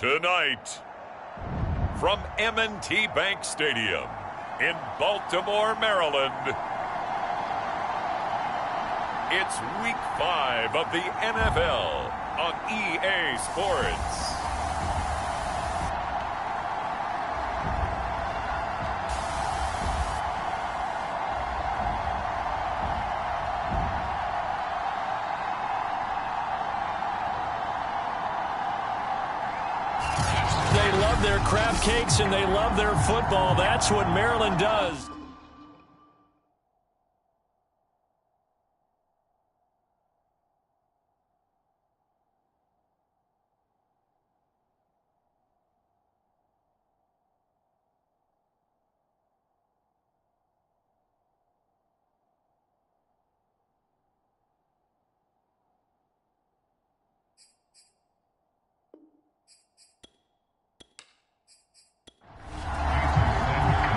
Tonight, from M&T Bank Stadium in Baltimore, Maryland, it's Week 5 of the NFL on EA Sports. They love their crab cakes and they love their football. That's what Maryland does.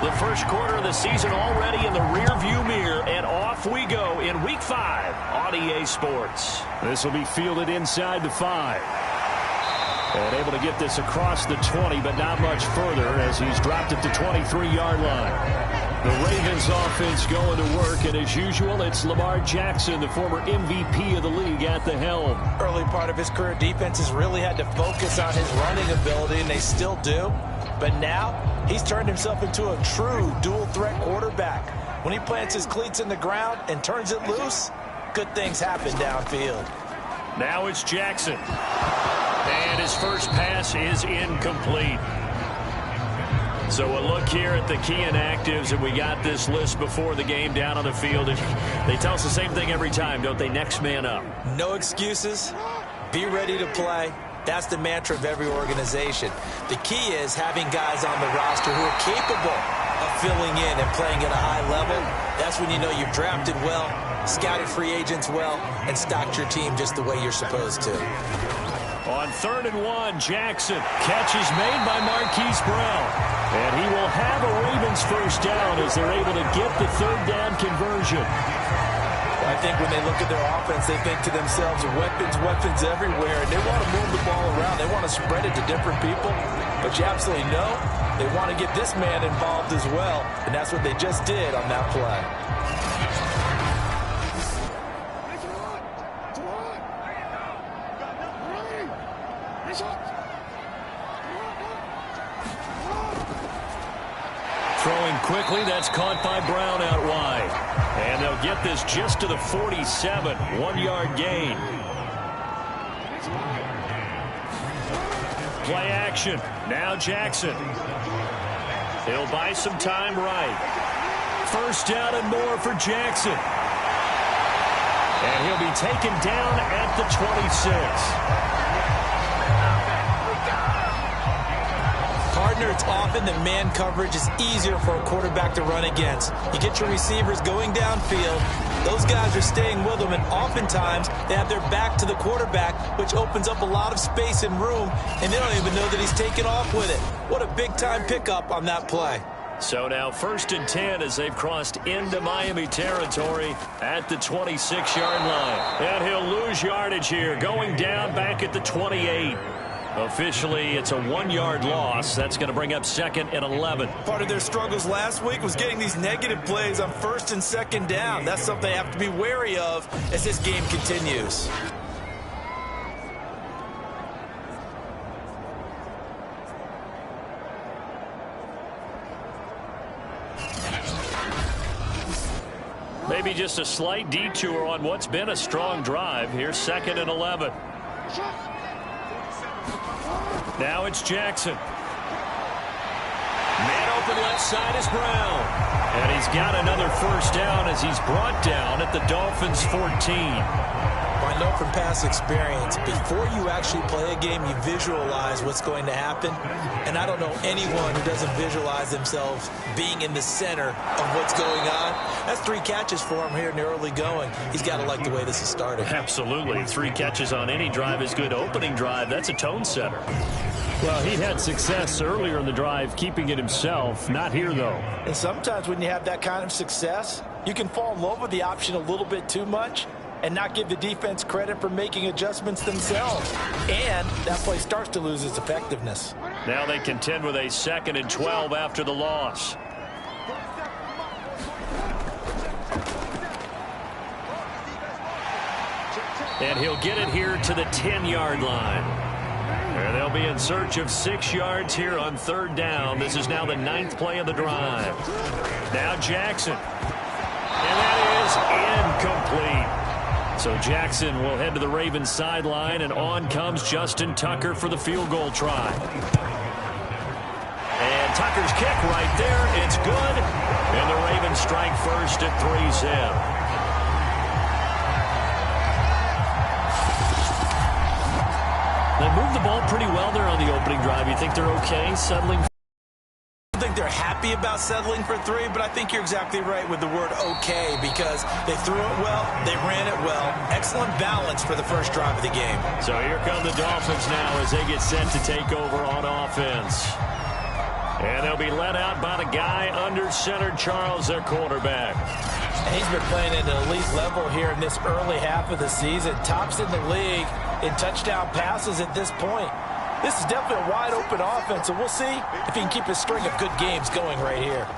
The first quarter of the season already in the rearview mirror, and off we go in Week 5 on EA Sports. This will be fielded inside the 5. And able to get this across the 20, but not much further as he's dropped it to 23-yard line. The Ravens offense going to work, and as usual, it's Lamar Jackson, the former MVP of the league, at the helm. Early part of his career, defenses really had to focus on his running ability, and they still do. But now, he's turned himself into a true dual-threat quarterback. When he plants his cleats in the ground and turns it loose, good things happen downfield. Now it's Jackson. And his first pass is incomplete. So a look here at the key inactives, and we got this list before the game down on the field. And they tell us the same thing every time, don't they? Next man up. No excuses. Be ready to play. That's the mantra of every organization. The key is having guys on the roster who are capable of filling in and playing at a high level. That's when you know you've drafted well, scouted free agents well, and stocked your team just the way you're supposed to. On 3rd and 1, Jackson. Catch is made by Marquise Brown. And he will have a Ravens first down as they're able to get the third down conversion. I think when they look at their offense, they think to themselves, weapons everywhere, and they want to move the ball around. They want to spread it to different people, but you absolutely know they want to get this man involved as well, and that's what they just did on that play. Throwing quickly, that's caught by Brown out wide. And they'll get this just to the 47, 1-yard gain. Play action. Now Jackson. He'll buy some time right. First down and more for Jackson. And he'll be taken down at the 26. Partner, it's often that man coverage is easier for a quarterback to run against. You get your receivers going downfield. Those guys are staying with them, and oftentimes they have their back to the quarterback, which opens up a lot of space and room, and they don't even know that he's taken off with it. What a big-time pickup on that play. So now 1st and 10 as they've crossed into Miami territory at the 26-yard line. And he'll lose yardage here, going down back at the 28. Officially, it's a 1-yard loss. That's going to bring up 2nd and 11. Part of their struggles last week was getting these negative plays on 1st and 2nd down. That's something they have to be wary of as this game continues. Maybe just a slight detour on what's been a strong drive. Here's 2nd and 11. Now it's Jackson. Man open left side is Brown. And he's got another first down as he's brought down at the Dolphins' 14. I know from past experience, before you actually play a game, you visualize what's going to happen. And I don't know anyone who doesn't visualize themselves being in the center of what's going on. That's 3 catches for him here in the early going. He's got to like the way this is started. Absolutely. 3 catches on any drive is good. Opening drive, that's a tone setter. Well, he had success earlier in the drive keeping it himself. Not here, though. And sometimes when you have that kind of success, you can fall in love with the option a little bit too much, and not give the defense credit for making adjustments themselves. And that play starts to lose its effectiveness. Now they contend with a 2nd and 12 after the loss. And he'll get it here to the 10-yard line. And they'll be in search of 6 yards here on 3rd down. This is now the 9th play of the drive. Now Jackson. And that is incomplete. So Jackson will head to the Ravens sideline, and on comes Justin Tucker for the field goal try. And Tucker's kick right there. It's good. And the Ravens strike first at 3-zip. They moved the ball pretty well there on the opening drive. You think they're okay settling? I don't think they're happy about settling for 3, but I think you're exactly right with the word okay, because they threw it well, they ran it well. Excellent balance for the first drive of the game. So here come the Dolphins now as they get set to take over on offense. And they'll be led out by the guy under center, Charles, their quarterback. And he's been playing at an elite level here in this early half of the season. Tops in the league in touchdown passes at this point. This is definitely a wide-open offense, and we'll see if he can keep his string of good games going right here.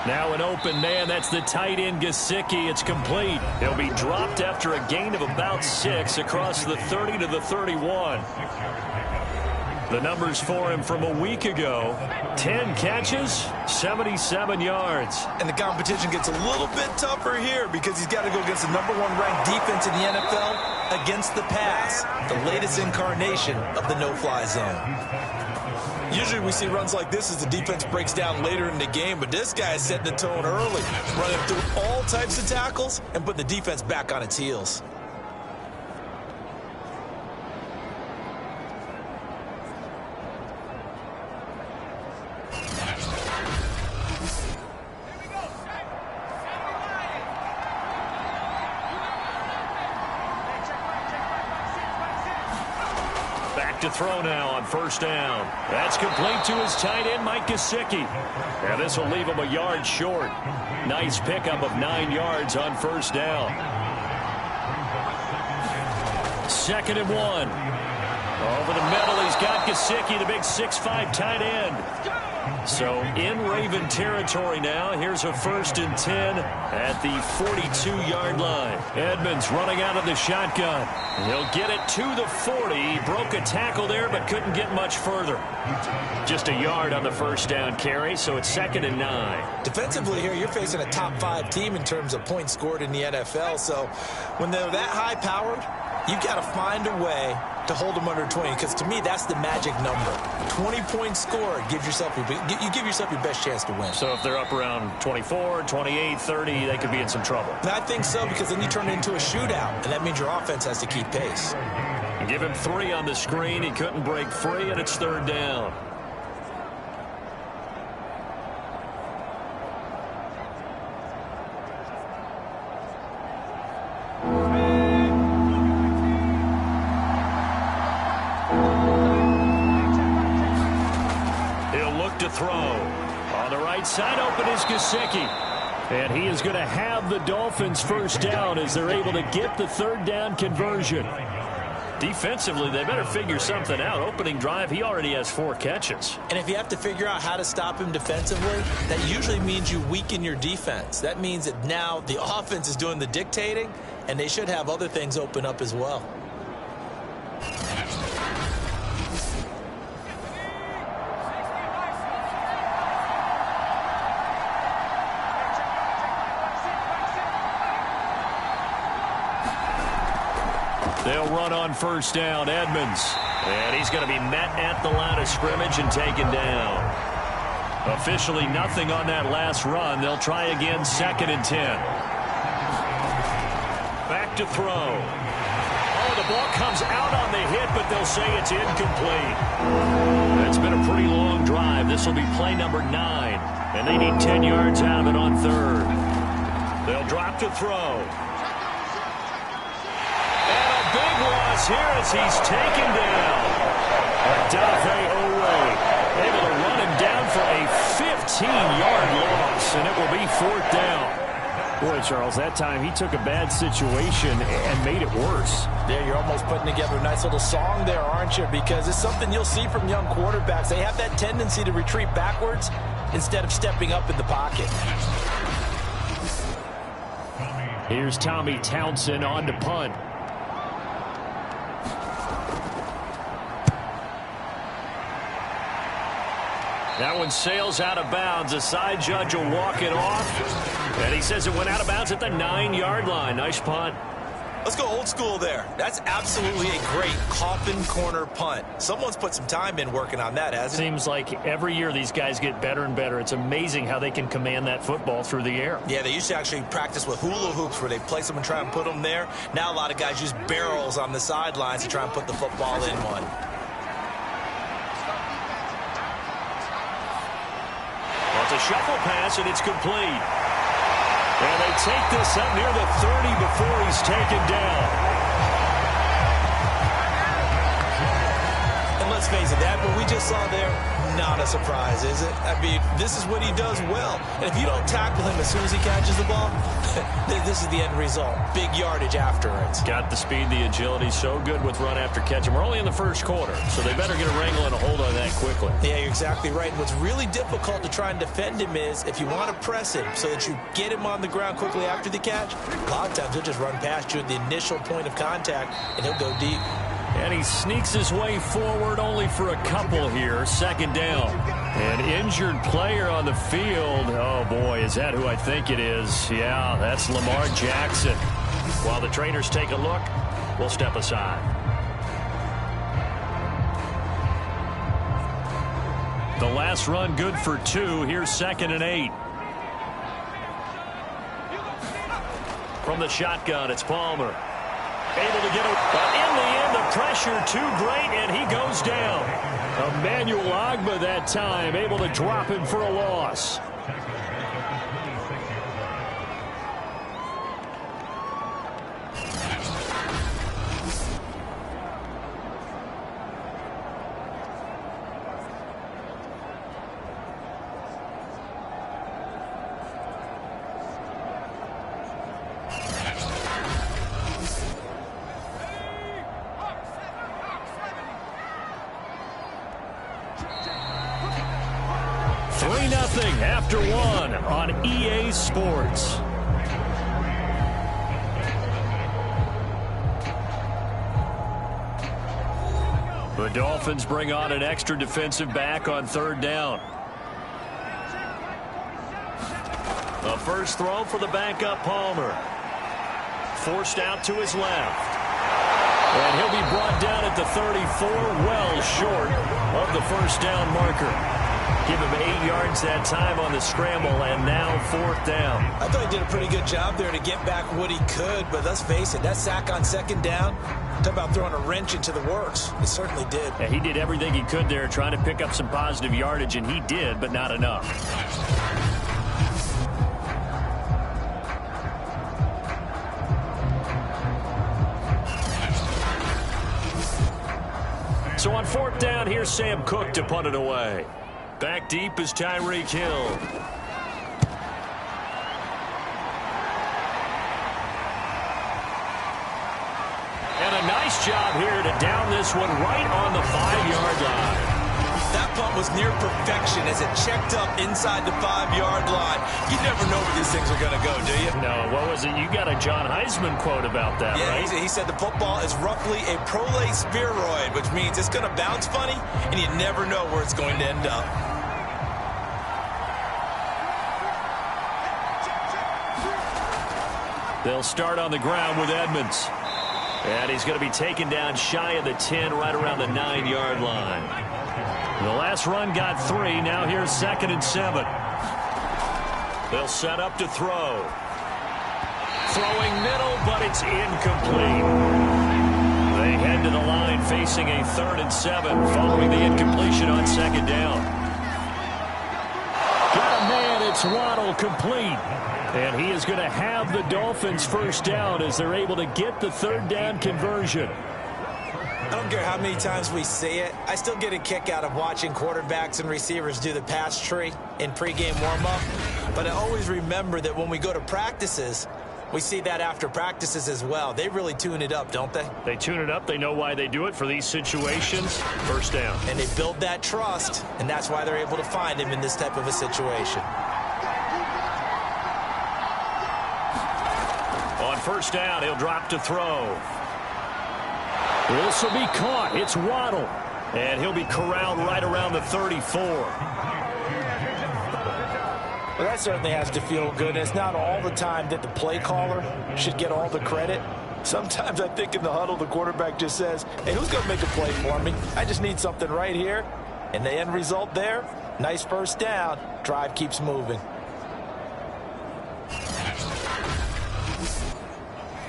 Now an open man. That's the tight end, Gesicki. It's complete. He'll be dropped after a gain of about 6 across the 30 to the 31. The numbers for him from a week ago: 10 catches, 77 yards. And the competition gets a little bit tougher here because he's got to go against the #1 ranked defense in the NFL against the pass, the latest incarnation of the no-fly zone. Usually we see runs like this as the defense breaks down later in the game, but this guy is setting the tone early, running through all types of tackles and putting the defense back on its heels. To throw now on 1st down. That's complete to his tight end, Mike Gesicki. And this will leave him a yard short. Nice pickup of 9 yards on 1st down. 2nd and 1. Over the middle, he's got Gesicki, the big 6'5" tight end. So in Raven territory now. Here's a 1st and 10 at the 42-yard line. Edmonds running out of the shotgun. He'll get it to the 40. He broke a tackle there, but couldn't get much further. Just a yard on the 1st down carry, so it's 2nd and 9. Defensively here, you're facing a top 5 team in terms of points scored in the NFL. So when they're that high-powered, you've got to find a way to hold them under 20, because to me that's the magic number. 20 points scored, you give yourself your best chance to win. So if they're up around 24, 28, 30, they could be in some trouble. And I think so, because then you turn it into a shootout, and that means your offense has to keep pace. Give him 3 on the screen. He couldn't break free, and it's 3rd down. To throw. On the right side, open is Gesicki. And he is going to have the Dolphins 1st down as they're able to get the 3rd down conversion. Defensively, they better figure something out. Opening drive, he already has 4 catches. And if you have to figure out how to stop him defensively, that usually means you weaken your defense. That means that now the offense is doing the dictating, and they should have other things open up as well. They'll run on 1st down, Edmonds. And he's going to be met at the line of scrimmage and taken down. Officially nothing on that last run. They'll try again, 2nd and 10. Back to throw. Oh, the ball comes out on the hit, but they'll say it's incomplete. That's been a pretty long drive. This will be play number 9. And they need 10 yards out of it on 3rd. They'll drop to throw. Big loss here as he's taken down. Adafe Owe able to run him down for a 15-yard loss, and it will be 4th down. Boy, Charles, that time he took a bad situation and made it worse. Yeah, you're almost putting together a nice little song there, aren't you? Because it's something you'll see from young quarterbacks. They have that tendency to retreat backwards instead of stepping up in the pocket. Here's Tommy Townsend on to punt. That one sails out of bounds. The side judge will walk it off. And he says it went out of bounds at the 9-yard line. Nice punt. Let's go old school there. That's absolutely a great coffin corner punt. Someone's put some time in working on that, hasn't it? Seems like every year these guys get better and better. It's amazing how they can command that football through the air. Yeah, they used to actually practice with hula hoops where they place them and try and put them there. Now a lot of guys use barrels on the sidelines to try and put the football in one. It's a shuffle pass, and it's complete. And they take this up near the 30 before he's taken down. And let's face it, that what we just saw there, not a surprise, is it? I mean, this is what he does well. And if you don't tackle him as soon as he catches the ball, this is the end result. Big yardage afterwards. Got the speed, the agility, so good with run after catch. And we're only in the first quarter, so they better get a wrangle and a hold on that quickly. Yeah, you're exactly right. And what's really difficult to try and defend him is if you want to press him so that you get him on the ground quickly after the catch, a lot of times he'll just run past you at the initial point of contact, and he'll go deep. And he sneaks his way forward only for a couple here. Second down. An injured player on the field. Oh, boy, is that who I think it is? Yeah, that's Lamar Jackson. While the trainers take a look, we'll step aside. The last run good for 2. Here's 2nd and 8. From the shotgun, it's Palmer. Able to get it, but in the end, the pressure too great, and he goes down. Emmanuel Ogbah that time, able to drop him for a loss. After 1 on EA Sports. The Dolphins bring on an extra defensive back on 3rd down. The first throw for the backup Palmer. Forced out to his left. And he'll be brought down at the 34, well short of the first down marker. Give him 8 yards that time on the scramble, and now 4th down. I thought he did a pretty good job there to get back what he could, but let's face it, that sack on 2nd down, talk about throwing a wrench into the works. It certainly did. Yeah, he did everything he could there trying to pick up some positive yardage, and he did, but not enough. So on 4th down, here's Sam Cook to punt it away. Back deep is Tyreek Hill. And a nice job here to down this one right on the 5-yard line. That punt was near perfection as it checked up inside the 5-yard line. You never know where these things are going to go, do you? No, what was it? You got a John Heisman quote about that, yeah, right? He said the football is roughly a prolate spheroid, which means it's going to bounce funny, and you never know where it's going to end up. They'll start on the ground with Edmonds. And he's going to be taken down shy of the 10, right around the 9-yard line. The last run got 3. Now here's 2nd and 7. They'll set up to throw. Throwing middle, but it's incomplete. They head to the line facing a 3rd and 7 following the incompletion on 2nd down. Got a man, it's Waddle, complete. And he is going to have the Dolphins first down as they're able to get the 3rd down conversion. I don't care how many times we see it. I still get a kick out of watching quarterbacks and receivers do the pass tree in pregame warm-up. But I always remember that when we go to practices, we see that after practices as well. They really tune it up, don't they? They tune it up. They know why they do it for these situations. First down. And they build that trust, and that's why they're able to find him in this type of a situation. On first down, he'll drop to throw. This will be caught. It's Waddle. And he'll be corralled right around the 34. Well, that certainly has to feel good. It's not all the time that the play caller should get all the credit. Sometimes I think in the huddle, the quarterback just says, hey, who's going to make a play for me? I just need something right here. And the end result there, nice first down. Drive keeps moving.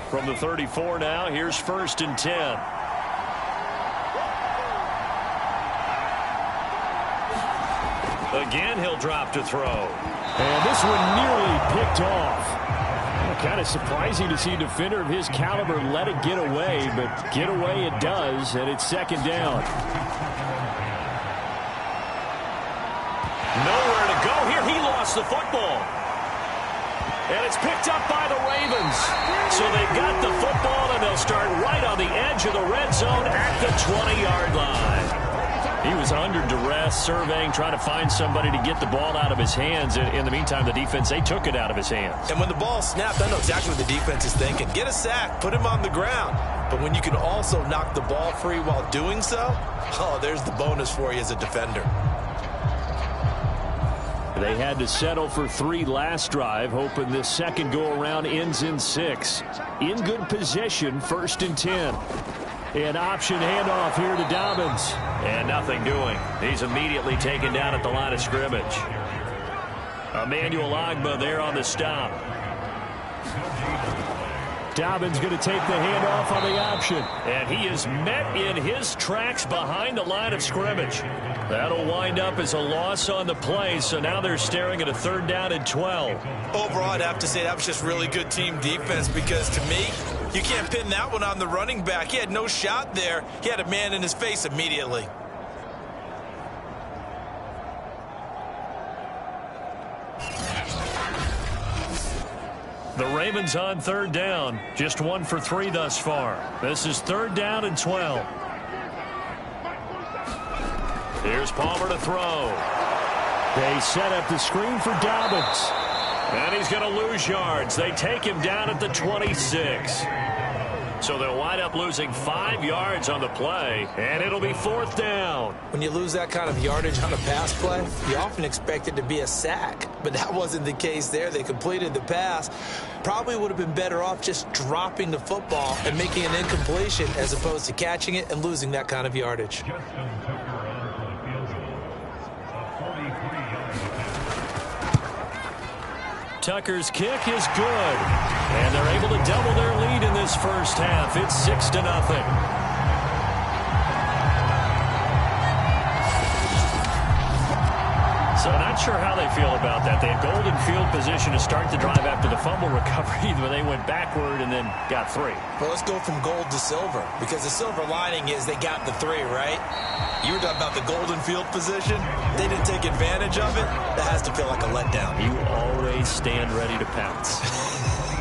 From the 34 now, here's first and 10. Again, he'll drop to throw. And this one nearly picked off. Kind of surprising to see a defender of his caliber let it get away, but get away it does, and it's second down. Nowhere to go here. He lost the football. And it's picked up by the Ravens. So they've got the football, and they'll start right on the edge of the red zone at the 20-yard line. He was under duress, surveying, trying to find somebody to get the ball out of his hands. In the meantime, the defense, they took it out of his hands. And when the ball snapped, I know exactly what the defense is thinking. Get a sack, put him on the ground. But when you can also knock the ball free while doing so, oh, there's the bonus for you as a defender. They had to settle for 3 last drive, hoping this second go-around ends in 6. In good position, first and 10. An option handoff here to Dobbins. And nothing doing. He's immediately taken down at the line of scrimmage. Emmanuel Ogbah there on the stop. Dobbins going to take the handoff on the option. And he is met in his tracks behind the line of scrimmage. That'll wind up as a loss on the play, so now they're staring at a third down and 12. Overall, I'd have to say that was just really good team defense because, to me, you can't pin that one on the running back. He had no shot there. He had a man in his face immediately. The Ravens on third down. Just 1 for 3 thus far. This is third down and 12. Here's Palmer to throw. They set up the screen for Dobbins. And he's going to lose yards. They take him down at the 26. So they'll wind up losing 5 yards on the play, and it'll be fourth down. When you lose that kind of yardage on a pass play, you often expect it to be a sack, but that wasn't the case there. They completed the pass. Probably would have been better off just dropping the football and making an incompletion as opposed to catching it and losing that kind of yardage. Tucker's kick is good. And they're able to double their lead in this first half. It's 6-0. So not sure how they feel about that. They had golden field position to start the drive after the fumble recovery, but they went backward and then got 3. Well, let's go from gold to silver, because the silver lining is they got the 3, right? You were talking about the golden field position. They didn't take advantage of it. That has to feel like a letdown. You always stand ready to pounce.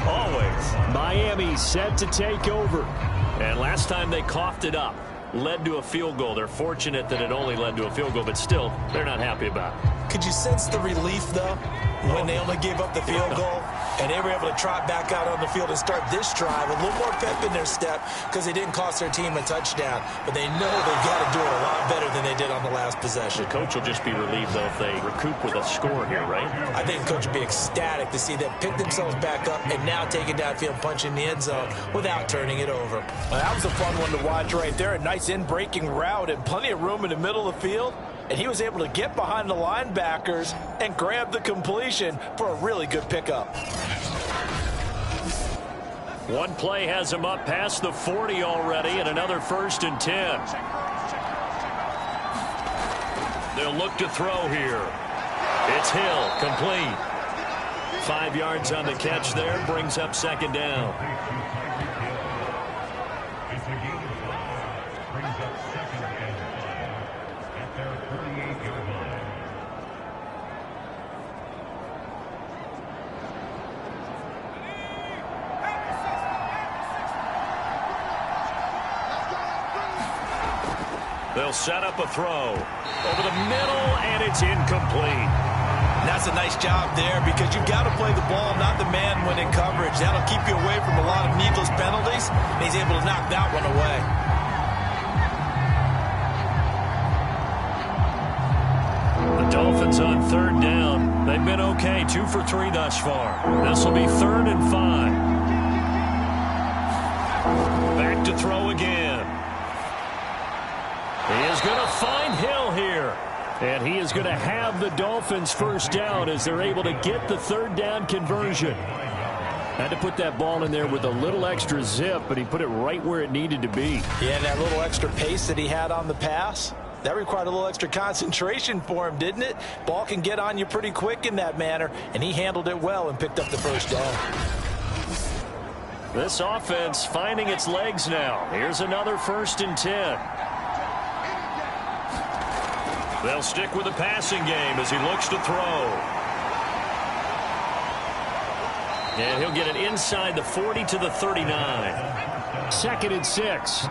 Always. Miami set to take over. And last time they coughed it up, led to a field goal. They're fortunate that it only led to a field goal, but still, they're not happy about it. Could you sense the relief, though, when they only gave up the field goal and they were able to trot back out on the field and start this drive? A little more pep in their step because they didn't cost their team a touchdown, but they know they've got to do it a lot better than they did on the last possession. The coach will just be relieved, though, if they recoup with a score here, right? I think the coach would be ecstatic to see them pick themselves back up and now take it downfield, punching the end zone without turning it over. Well, that was a fun one to watch right there. A nice in-breaking route and plenty of room in the middle of the field. And he was able to get behind the linebackers and grab the completion for a really good pickup. One play has him up past the 40 already, and another first and 10. They'll look to throw here. It's Hill, complete. 5 yards on the catch there, brings up second down. They'll set up a throw. Over the middle, and it's incomplete. And that's a nice job there because you've got to play the ball, not the man when in coverage. That'll keep you away from a lot of needless penalties, and he's able to knock that one away. The Dolphins on third down. They've been okay, 2 for 3 thus far. This will be 3rd and 5. Back to throw again. He is going to find Hill here. And he is going to have the Dolphins first down as they're able to get the 3rd down conversion. Had to put that ball in there with a little extra zip, but he put it right where it needed to be. Yeah, and that little extra pace that he had on the pass, that required a little extra concentration for him, didn't it? Ball can get on you pretty quick in that manner, and he handled it well and picked up the first down. This offense finding its legs now. Here's another 1st and 10. They'll stick with the passing game as he looks to throw. And he'll get it inside the 40 to the 39. 2nd and 6.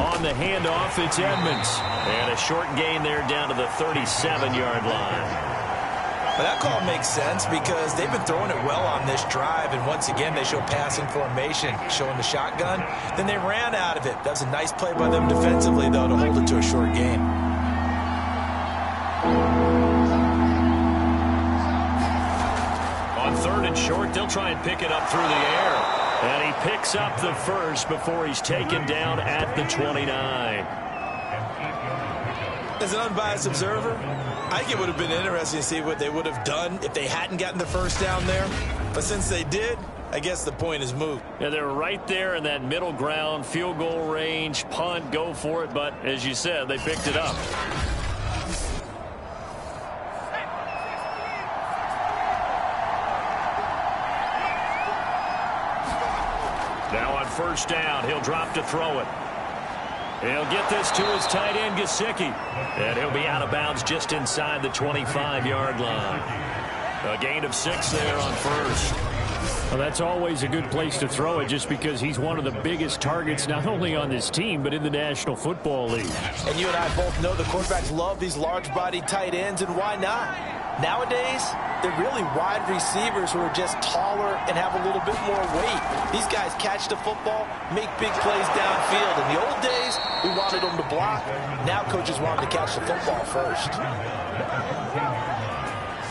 On the handoff, it's Edmonds. And a short gain there down to the 37-yard line. But that call makes sense because they've been throwing it well on this drive, and once again they show passing formation, showing the shotgun. Then they ran out of it. That was a nice play by them defensively, though, to hold it to a short gain. On 3rd and short, they'll try and pick it up through the air. And he picks up the first before he's taken down at the 29. As an unbiased observer, I think it would have been interesting to see what they would have done if they hadn't gotten the first down there. But since they did, I guess the point is moot. Yeah, they're right there in that middle ground, field goal range, punt, go for it. But as you said, they picked it up. Now on 1st down, he'll drop to throw it. He'll get this to his tight end, Gesicki. And he'll be out of bounds just inside the 25-yard line. A gain of 6 there on 1st. Well, that's always a good place to throw it just because he's one of the biggest targets not only on this team but in the National Football League. And you and I both know the quarterbacks love these large-bodied tight ends, and why not? Nowadays, they're really wide receivers who are just taller and have a little bit more weight. These guys catch the football, make big plays downfield. In the old days, we wanted them to block. Now coaches want them to catch the football first.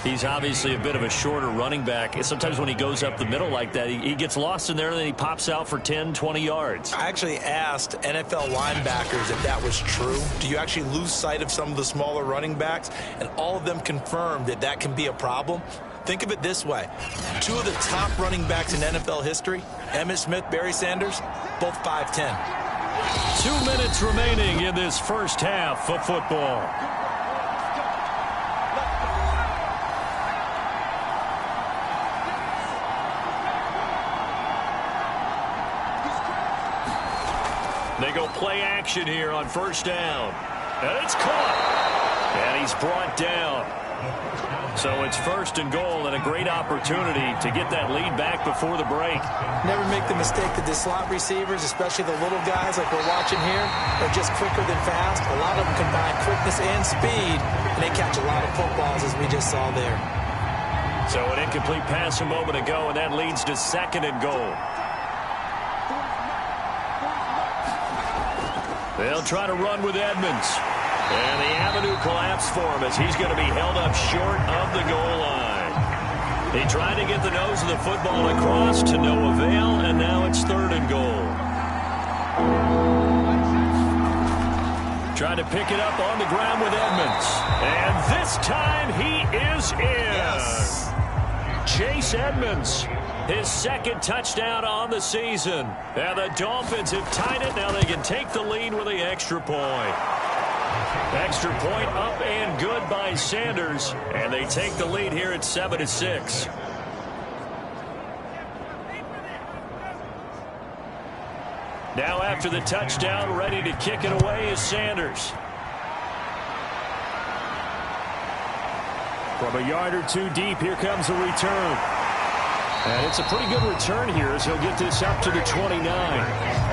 He's obviously a bit of a shorter running back. Sometimes when he goes up the middle like that, he gets lost in there and then he pops out for 10, 20 yards. I actually asked NFL linebackers if that was true. Do you actually lose sight of some of the smaller running backs? And all of them confirmed that that can be a problem. Think of it this way. 2 of the top running backs in NFL history, Emmitt Smith, Barry Sanders, both 5'10". 2 minutes remaining in this first half of football. They go play action here on 1st down. And it's caught. And he's brought down. So it's 1st and goal and a great opportunity to get that lead back before the break. Never make the mistake that the slot receivers, especially the little guys like we're watching here, are just quicker than fast. A lot of them combine quickness and speed, and they catch a lot of footballs, as we just saw there. So an incomplete pass a moment ago, and that leads to 2nd and goal. They'll try to run with Edmonds. And the avenue collapsed for him as he's going to be held up short of the goal line. He tried to get the nose of the football across to no avail, and now it's 3rd and goal. Tried to pick it up on the ground with Edmonds. And this time he is in. Yes. Chase Edmonds, his 2nd touchdown on the season. And the Dolphins have tied it. Now they can take the lead with the extra point. Extra point up and good by Sanders. And they take the lead here at 7-6. Now after the touchdown, ready to kick it away is Sanders. From a yard or 2 deep, here comes a return. And it's a pretty good return here as he'll get this up to the 29.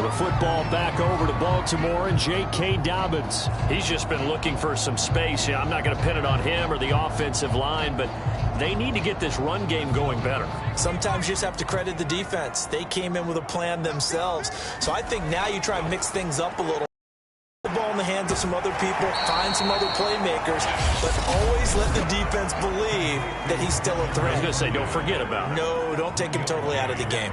The football back over to Baltimore and J.K. Dobbins. He's just been looking for some space. I'm not going to pin it on him or the offensive line, but they need to get this run game going better. Sometimes you just have to credit the defense. They came in with a plan themselves. So I think now you try and mix things up a little. The ball in the hands of some other people, find some other playmakers, but always let the defense believe that he's still a threat. I was going to say, don't forget about it. No, don't take him totally out of the game.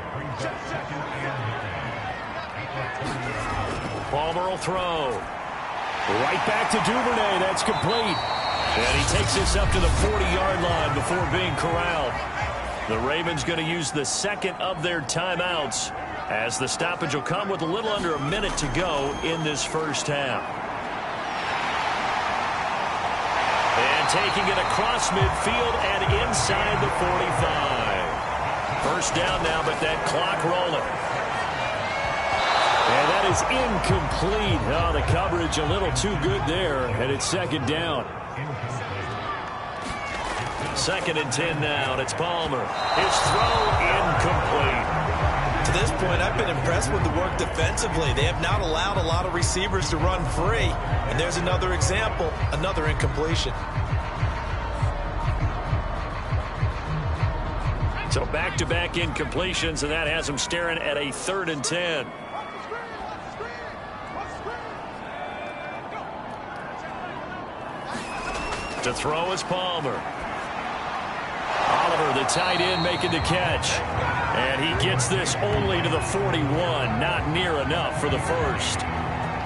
Palmer will throw. Right back to Duvernay. That's complete. And he takes this up to the 40-yard line before being corralled. The Ravens going to use the second of their timeouts as the stoppage will come with a little under a minute to go in this first half. And taking it across midfield and inside the 45. First down now, but that clock rolling. And that is incomplete. Oh, the coverage a little too good there, and it's second down. Second and 10 now, and it's Palmer. His throw incomplete. To this point, I've been impressed with the work defensively. They have not allowed a lot of receivers to run free. And there's another example, another incompletion. So back-to-back incompletions, and that has him staring at a 3rd and 10. To throw is Palmer. Oliver, the tight end, making the catch. And he gets this only to the 41. Not near enough for the first.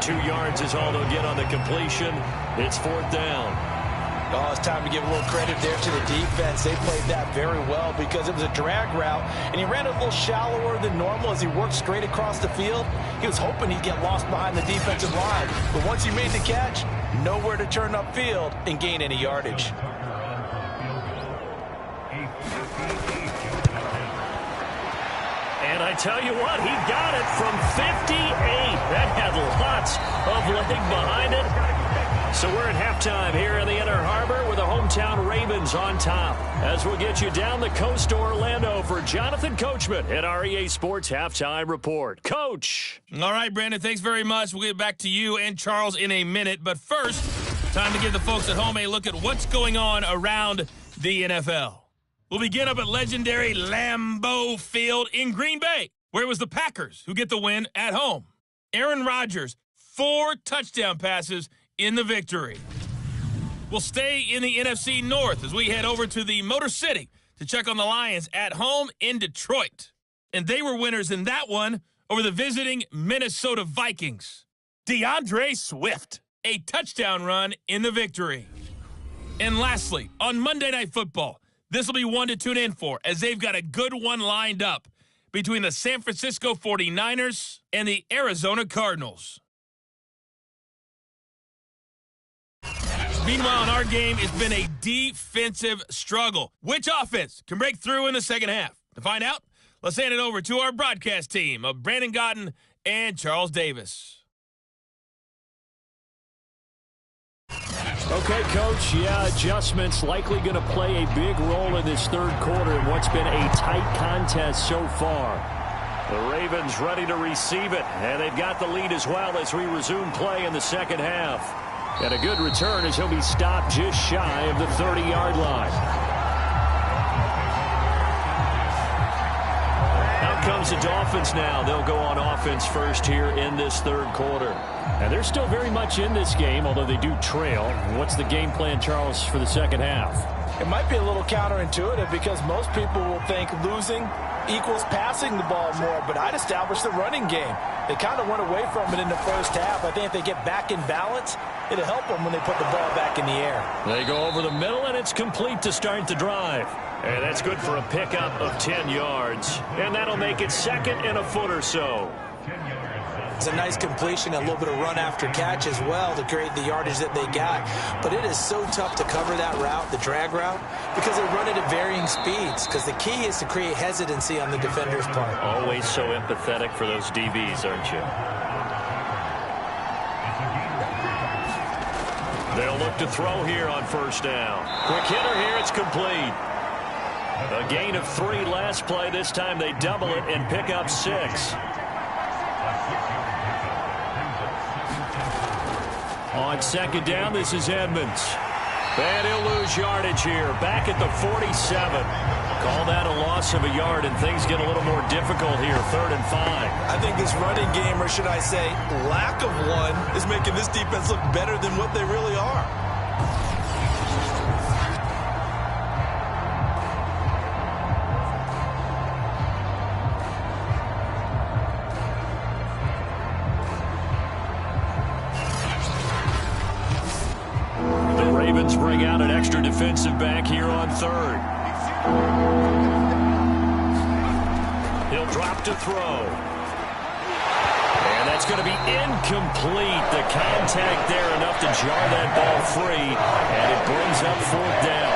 2 yards is all they'll get on the completion. It's 4th down. Oh, it's time to give a little credit there to the defense. They played that very well because it was a drag route, and he ran a little shallower than normal as he worked straight across the field. He was hoping he'd get lost behind the defensive line. But once he made the catch, nowhere to turn upfield and gain any yardage. And I tell you what, he got it from 58. That had lots of leg behind it. So we're at halftime here in the Inner Harbor with the hometown Ravens on top. As we'll get you down the coast to Orlando for Jonathan Coachman at our EA Sports Halftime Report. Coach. All right, Brandon, thanks very much. We'll get back to you and Charles in a minute. But first, time to give the folks at home a look at what's going on around the NFL. We'll begin up at legendary Lambeau Field in Green Bay, where it was the Packers who get the win at home. Aaron Rodgers, 4 touchdown passes in the victory. We'll stay in the NFC North as we head over to the Motor City to check on the Lions at home in Detroit. And they were winners in that one over the visiting Minnesota Vikings. DeAndre Swift, a touchdown run in the victory. And lastly, on Monday Night Football, this will be one to tune in for as they've got a good one lined up between the San Francisco 49ers and the Arizona Cardinals. Meanwhile, in our game, it's been a defensive struggle. Which offense can break through in the second half? To find out, let's hand it over to our broadcast team of Brandon Gotten and Charles Davis. Okay, Coach, adjustments likely going to play a big role in this third quarter in what's been a tight contest so far. The Ravens ready to receive it, and they've got the lead as well as we resume play in the second half. And a good return as he'll be stopped just shy of the 30-yard line. Out comes the Dolphins now. They'll go on offense first here in this third quarter. And they're still very much in this game, although they do trail. What's the game plan, Charles, for the second half? It might be a little counterintuitive because most people will think losing equals passing the ball more, but I'd establish the running game. They kind of went away from it in the first half. I think if they get back in balance, it'll help them when they put the ball back in the air. They go over the middle, and it's complete to start the drive. And that's good for a pickup of 10 yards. And that'll make it second and a foot or so. It's a nice completion, a little bit of run after catch as well to create the yardage that they got. But it is so tough to cover that route, the drag route, because they run it at varying speeds. Because the key is to create hesitancy on the defender's part. Always so empathetic for those DBs, aren't you? They'll look look to throw here on first down. Quick hitter here. It's complete. A gain of 3 last play. This time they double it and pick up 6. On second down, this is Edmonds. And he'll lose yardage here. Back at the 47. Call that a loss of a yard, and things get a little more difficult here. 3rd and 5. I think this running game, or should I say lack of one, is making this defense look better than what they really are. The Ravens bring out an extra defensive back here on 3rd. He'll drop to throw. And that's going to be incomplete. The contact there enough to jar that ball free, and it brings up 4th down.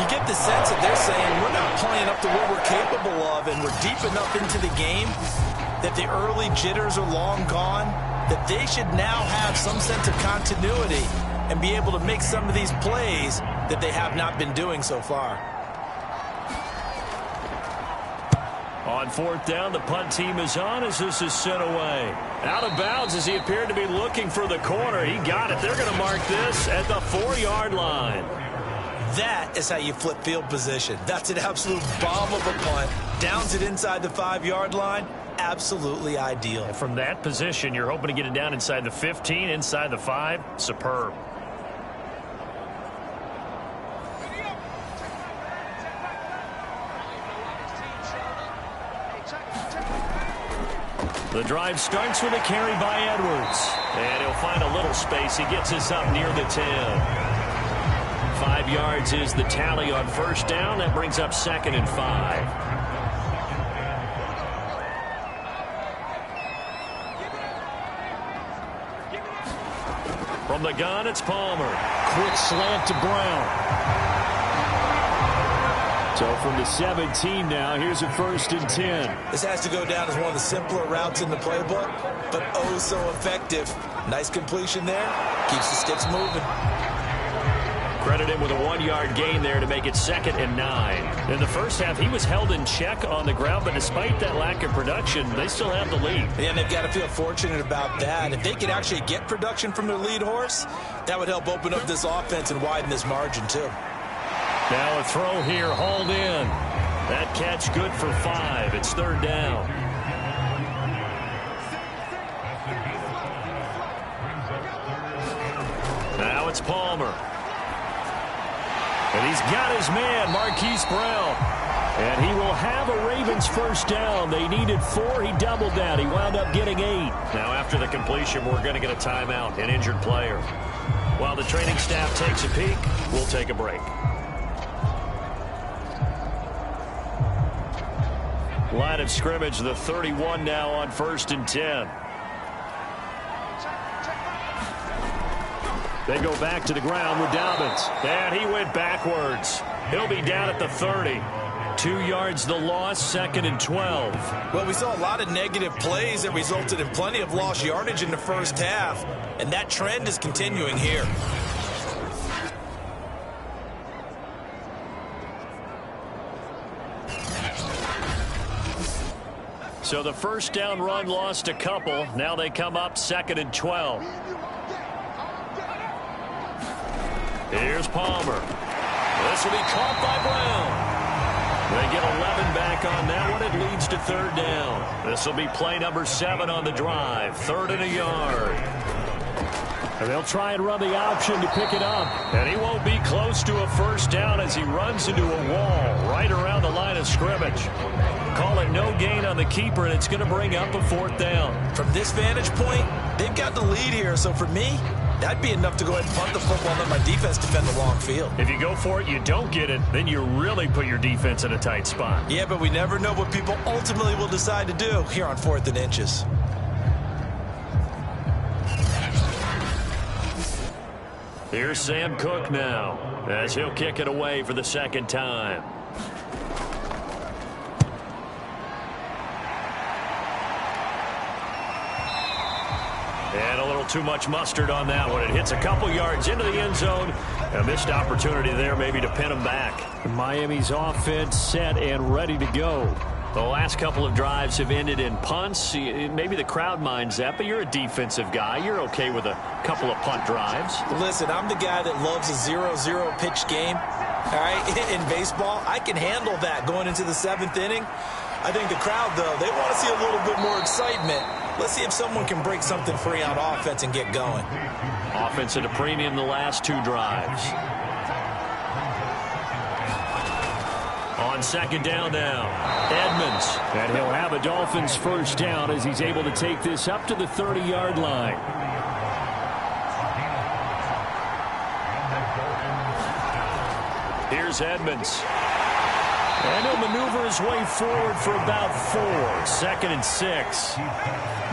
You get the sense that they're saying we're not playing up to what we're capable of, and we're deep enough into the game that the early jitters are long gone, that they should now have some sense of continuity and be able to make some of these plays that they have not been doing so far. On 4th down, the punt team is on as this is sent away. Out of bounds as he appeared to be looking for the corner. He got it. They're going to mark this at the 4-yard line. That is how you flip field position. That's an absolute bomb of a punt. Downs it inside the 5-yard line. Absolutely ideal. And from that position, you're hoping to get it down inside the 15, inside the 5. Superb. The drive starts with a carry by Edwards. And he'll find a little space. He gets us up near the 10. 5 yards is the tally on first down. That brings up 2nd and 5. From the gun, it's Palmer. Quick slant to Brown. So from the 17 now, here's a 1st and 10. This has to go down as one of the simpler routes in the playbook, but oh so effective. Nice completion there. Keeps the sticks moving. Credit him with a 1-yard gain there to make it 2nd and 9. In the first half, he was held in check on the ground, but despite that lack of production, they still have the lead. And they've got to feel fortunate about that. If they could actually get production from their lead horse, that would help open up this offense and widen this margin too. Now a throw here, hauled in. That catch good for 5. It's 3rd down. Now it's Palmer. And he's got his man, Marquise Brown. And he will have a Ravens 1st down. They needed 4. He doubled that. He wound up getting 8. Now after the completion, we're going to get a timeout, an injured player. While the training staff takes a peek, we'll take a break. Line of scrimmage, the 31 now on 1st and 10. They go back to the ground with Dobbins. And he went backwards. He'll be down at the 30. 2 yards the loss, 2nd and 12. Well, we saw a lot of negative plays that resulted in plenty of lost yardage in the first half, and that trend is continuing here. So the 1st down run lost a couple. Now they come up 2nd and 12. Here's Palmer. This will be caught by Brown. They get 11 back on that one. It leads to 3rd down. This will be play number 7 on the drive. 3rd and a yard. And they'll try and run the option to pick it up. And he won't be close to a 1st down as he runs into a wall right around the line of scrimmage. Call it no gain on the keeper, and it's going to bring up a 4th down. From this vantage point, they've got the lead here. So for me, that'd be enough to go ahead and punt the football and let my defense defend the long field. If you go for it, you don't get it, then you really put your defense in a tight spot. Yeah, but we never know what people ultimately will decide to do here on 4th and inches. Here's Sam Cook now as he'll kick it away for the 2nd time. And a little too much mustard on that one. It hits a couple yards into the end zone. A missed opportunity there maybe to pin them back. Miami's offense set and ready to go. The last couple of drives have ended in punts. Maybe the crowd minds that, but you're a defensive guy. You're okay with a couple of punt drives. Listen, I'm the guy that loves a 0-0 pitch game. All right, in baseball, I can handle that going into the 7th inning. I think the crowd, though, they want to see a little bit more excitement. Let's see if someone can break something free on offense and get going. Offense at a premium the last 2 drives. On 2nd down now, Edmonds. And he'll have a Dolphins first down as he's able to take this up to the 30-yard line. Here's Edmonds. And he'll maneuver his way forward for about 4. 2nd and 6.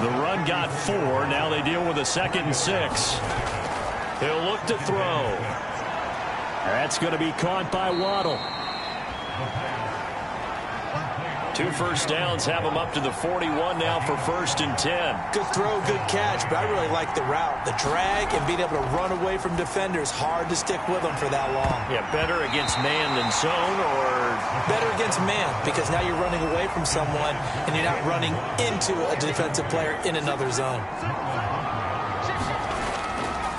The run got 4. Now they deal with a 2nd and 6. He'll look to throw. That's going to be caught by Waddle. 2 first downs have him up to the 41 now for 1st and 10. Good throw, good catch, but I really like the route. The drag and being able to run away from defenders, hard to stick with them for that long. Yeah, better against man than zone, or? Better against man, because now you're running away from someone and you're not running into a defensive player in another zone.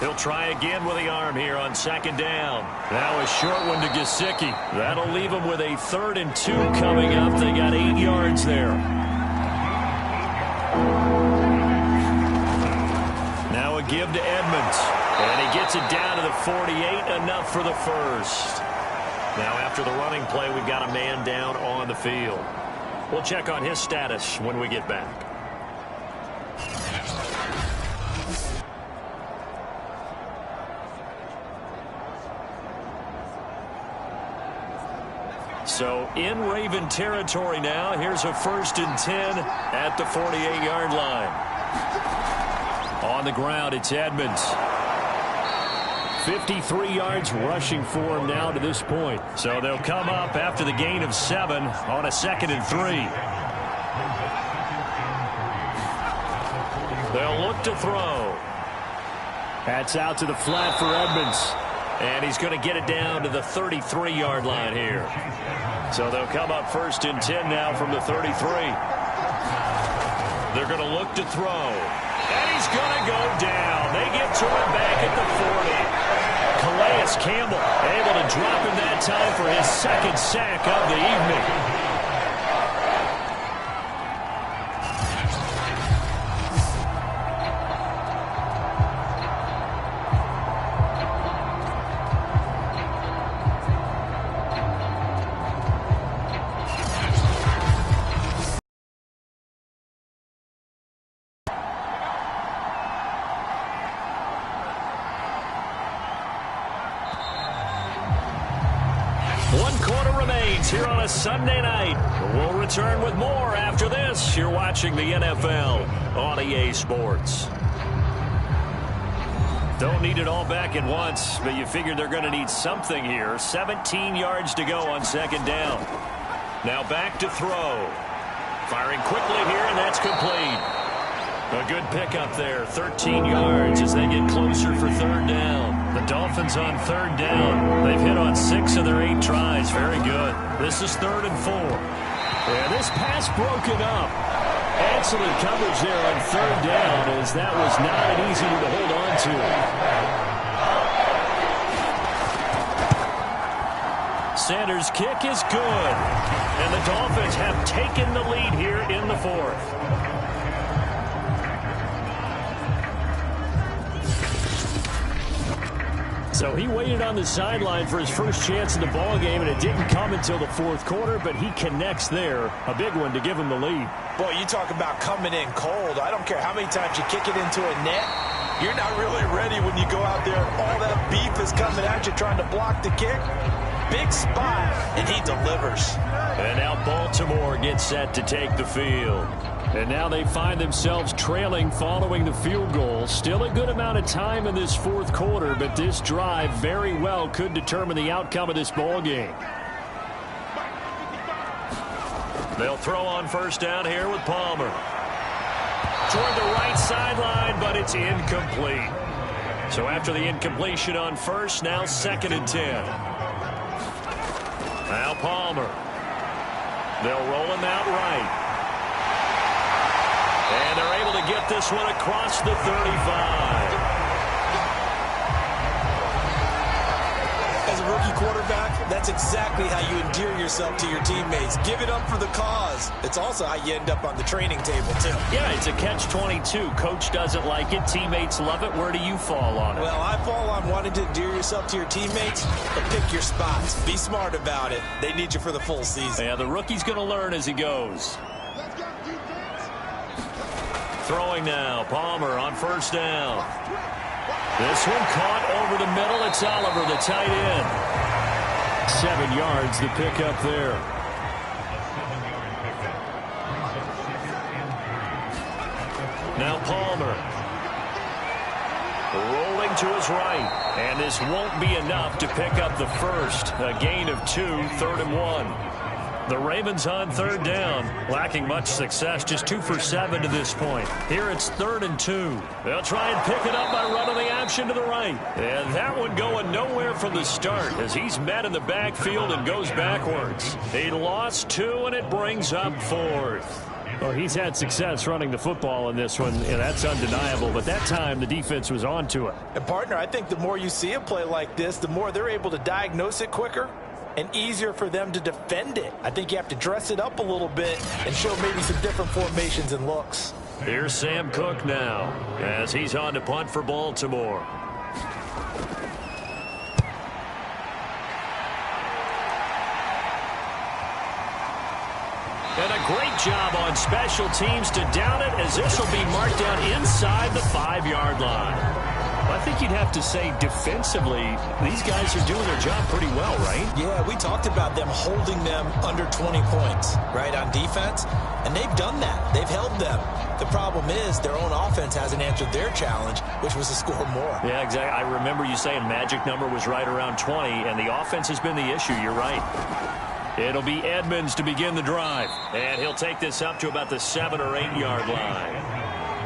He'll try again with the arm here on 2nd down. Now a short one to Gesicki. That'll leave him with a 3rd and 2 coming up. They got 8 yards there. Now a give to Edmonds. And he gets it down to the 48, enough for the first. Now after the running play, we've got a man down on the field. We'll check on his status when we get back. So in Raven territory now. Here's a 1st and 10 at the 48-yard line. On the ground, it's Edmonds. 53 yards rushing for him now to this point. So they'll come up after the gain of 7 on a 2nd and 3. They'll look to throw. That's out to the flat for Edmonds. And he's going to get it down to the 33-yard line here. So they'll come up 1st and 10 now from the 33. They're going to look to throw. And he's going to go down. They get to him back at the 40. Calais Campbell able to drop him that time for his 2nd sack of the evening. Here on a Sunday night. We'll return with more after this. You're watching the NFL on EA Sports. Don't need it all back at once, but you figure they're going to need something here. 17 yards to go on 2nd down. Now back to throw. Firing quickly here, and that's complete. A good pickup there. 13 yards as they get closer for 3rd down. The Dolphins on 3rd down. They've hit on 6 of their 8 tries. Very good. This is 3rd and 4. Yeah, this pass broken up. Excellent coverage there on 3rd down, as that was not an easy one to hold on to. Sanders' kick is good. And the Dolphins have taken the lead here in the 4th. So he waited on the sideline for his first chance in the ballgame, and it didn't come until the 4th quarter, but he connects there. A big one to give him the lead. Boy, you talk about coming in cold. I don't care how many times you kick it into a net. You're not really ready when you go out there and all that beef is coming at you trying to block the kick. Big spot, and he delivers. And now Baltimore gets set to take the field. And now they find themselves trailing following the field goal. Still a good amount of time in this 4th quarter, but this drive very well could determine the outcome of this ball game. They'll throw on 1st down here with Palmer. toward the right sideline, but it's incomplete. So after the incompletion on first, now 2nd and 10. Now Palmer. They'll roll him out right. And they're able to get this one across the 35. As a rookie quarterback, that's exactly how you endear yourself to your teammates. Give it up for the cause. It's also how you end up on the training table, too. Yeah, it's a catch-22. Coach doesn't like it. Teammates love it. Where do you fall on it? Well, I fall on wanting to endear yourself to your teammates, but pick your spots. Be smart about it. They need you for the full season. Yeah, the rookie's going to learn as he goes. Throwing now. Palmer on first down. This one caught over the middle. It's Oliver, the tight end. 7 yards, the pickup there. Now Palmer. Rolling to his right. And this won't be enough to pick up the first. A gain of 2, 3rd and 1. The Ravens on 3rd down, lacking much success, just 2 for 7 to this point. Here it's 3rd and 2. They'll try and pick it up by running the option to the right. And that one going nowhere from the start as he's met in the backfield and goes backwards. He lost 2, and it brings up 4th. Well, he's had success running the football in this one, and that's undeniable. But that time, the defense was on to it. And, partner, I think the more you see a play like this, the more they're able to diagnose it quicker and easier for them to defend it. I think you have to dress it up a little bit and show maybe some different formations and looks. Here's Sam Cook now as he's on to punt for Baltimore. And a great job on special teams to down it as this will be marked down inside the 5-yard line. I think you'd have to say defensively, these guys are doing their job pretty well, right? Yeah, we talked about them holding them under 20 points, right, on defense. And they've done that. They've held them. The problem is their own offense hasn't answered their challenge, which was to score more. Yeah, exactly. I remember you saying magic number was right around 20, and the offense has been the issue. You're right. It'll be Edmonds to begin the drive. And he'll take this up to about the 7 or 8 yard line.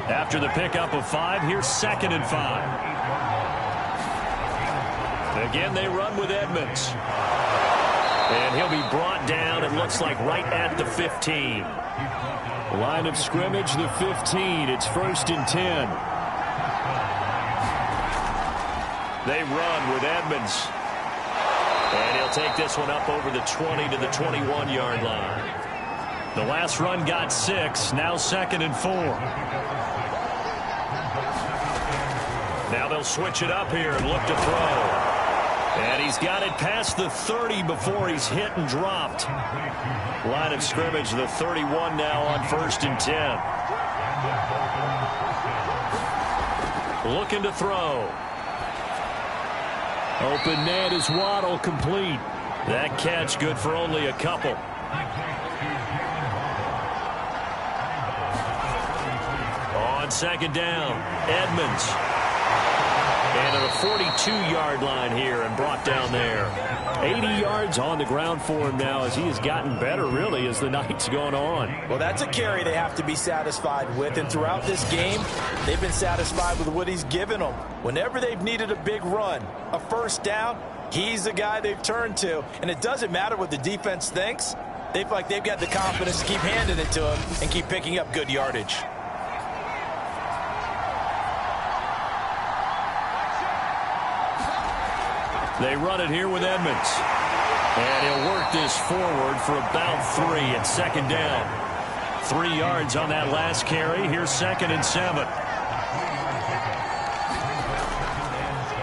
After the pickup of 5, here's 2nd and 5. Again, they run with Edmonds. And he'll be brought down, it looks like, right at the 15. Line of scrimmage, the 15. It's 1st and 10. They run with Edmonds. And he'll take this one up over the 20 to the 21-yard line. The last run got 6. Now 2nd and 4. Now they'll switch it up here and look to throw. And he's got it past the 30 before he's hit and dropped. Line of scrimmage, the 31 now on 1st and 10. Looking to throw. Open net is Waddle, complete. That catch good for only a couple. On 2nd down, Edmonds. And at a 42-yard line here and brought down there. 80 yards on the ground for him now as he has gotten better, really, as the night's gone on. Well, that's a carry they have to be satisfied with. And throughout this game, they've been satisfied with what he's given them. Whenever they've needed a big run, a first down, he's the guy they've turned to. And it doesn't matter what the defense thinks. They feel like they've got the confidence to keep handing it to him and keep picking up good yardage. They run it here with Edmonds. And he'll work this forward for about 3 at 2nd down. 3 yards on that last carry. Here's 2nd and 7.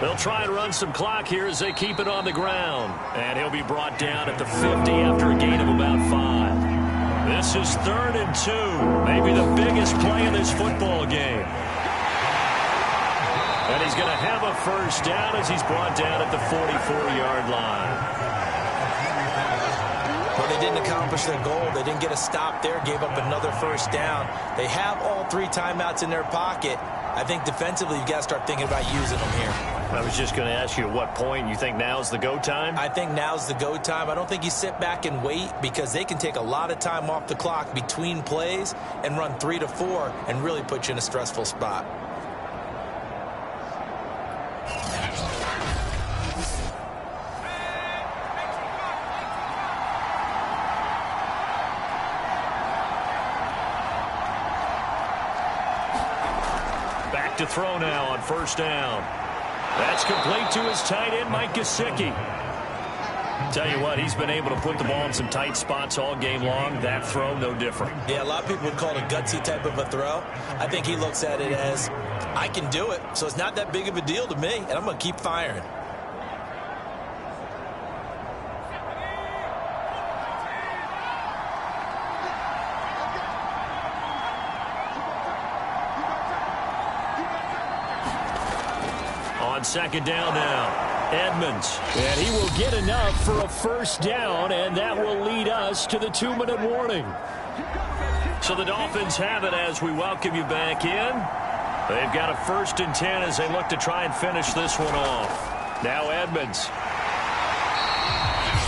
They'll try and run some clock here as they keep it on the ground. And he'll be brought down at the 50 after a gain of about 5. This is 3rd and 2. Maybe the biggest play in this football game. And he's going to have a first down as he's brought down at the 44-yard line. Well, they didn't accomplish their goal. They didn't get a stop there, gave up another first down. They have all 3 timeouts in their pocket. I think defensively you've got to start thinking about using them here. I was just going to ask you at what point you think now's the go time? I think now's the go time. I don't think you sit back and wait because they can take a lot of time off the clock between plays and run 3 to 4 and really put you in a stressful spot. Back to throw now on first down. That's complete to his tight end, Mike Gesicki. Tell you what, he's been able to put the ball in some tight spots all game long. That throw, no different. Yeah, a lot of people would call it a gutsy type of a throw. I think he looks at it as, I can do it, so it's not that big of a deal to me, and I'm going to keep firing. On second down now, Edmonds. And he will get enough for a first down, and that will lead us to the 2-minute warning. So the Dolphins have it as we welcome you back in. They've got a 1st and 10 as they look to try and finish this one off. Now Edmonds.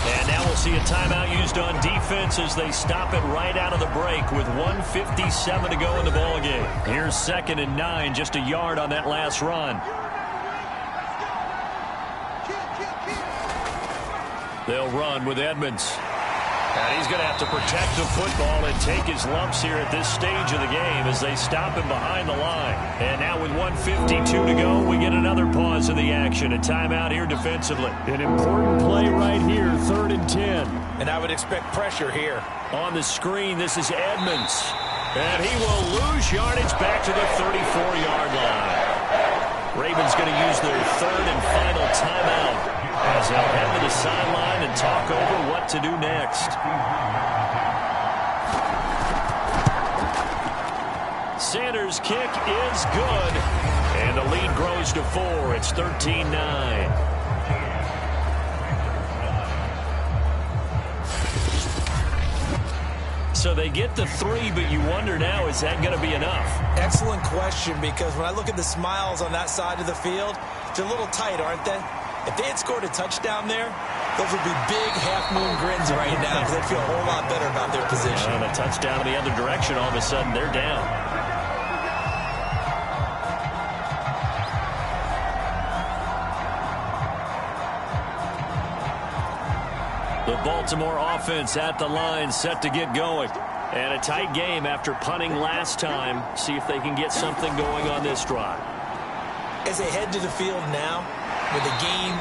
And now we'll see a timeout used on defense as they stop it right out of the break with 1:57 to go in the ballgame. Here's 2nd and 9, just a yard on that last run. They'll run with Edmonds. And he's going to have to protect the football and take his lumps here at this stage of the game as they stop him behind the line. And now with 1:52 to go, we get another pause in the action. A timeout here defensively. An important play right here, 3rd and 10. And I would expect pressure here. On the screen, this is Edmonds. And he will lose yardage back to the 34-yard line. Ravens going to use their 3rd and final timeout as they'll head to the sideline and talk over what to do next. Sanders' kick is good, and the lead grows to 4. It's 13-9. So they get the 3, but you wonder now, is that going to be enough? Excellent question, because when I look at the smiles on that side of the field, they're a little tight, aren't they? If they had scored a touchdown there, those would be big half-moon grins right now because they'd feel a whole lot better about their position. And a touchdown in the other direction, all of a sudden they're down. The Baltimore offense at the line, set to get going. And a tight game after punting last time. See if they can get something going on this drive. As they head to the field now, with the game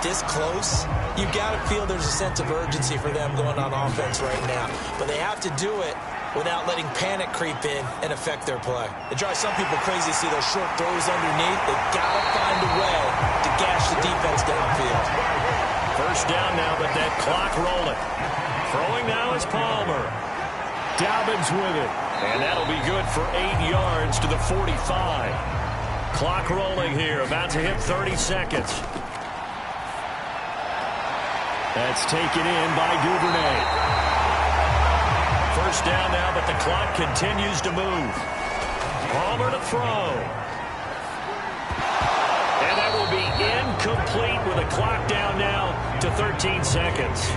this close, you've got to feel there's a sense of urgency for them going on offense right now. But they have to do it without letting panic creep in and affect their play. It drives some people crazy to see those short throws underneath. They've got to find a way to gash the defense downfield. First down now, but that clock rolling. Throwing now is Palmer. Dobbins with it. And that'll be good for 8 yards to the 45. Clock rolling here, about to hit 30 seconds. That's taken in by Duvernay. First down now, but the clock continues to move. Palmer to throw. And that will be incomplete with a clock down now to 13 seconds.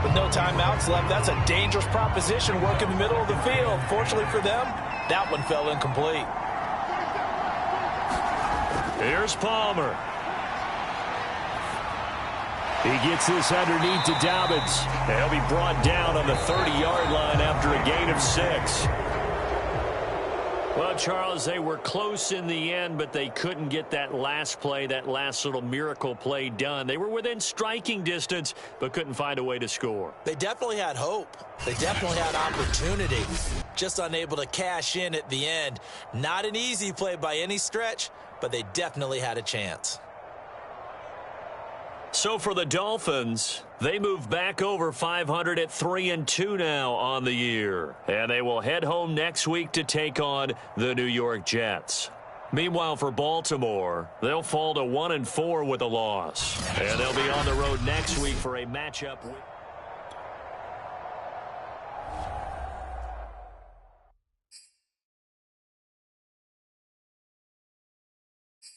With no timeouts left, that's a dangerous proposition, work in the middle of the field. Fortunately for them, that one fell incomplete. Here's Palmer. He gets this underneath to Dobbins. And he'll be brought down on the 30-yard line after a gain of 6. Well, Charles, they were close in the end, but they couldn't get that last play, that last little miracle play done. They were within striking distance, but couldn't find a way to score. They definitely had hope. They definitely had opportunity. Just unable to cash in at the end. Not an easy play by any stretch, but they definitely had a chance. So for the Dolphins, they move back over 500 at 3-2 now on the year. And they will head home next week to take on the New York Jets. Meanwhile, for Baltimore, they'll fall to 1-4 with a loss. And they'll be on the road next week for a matchup with...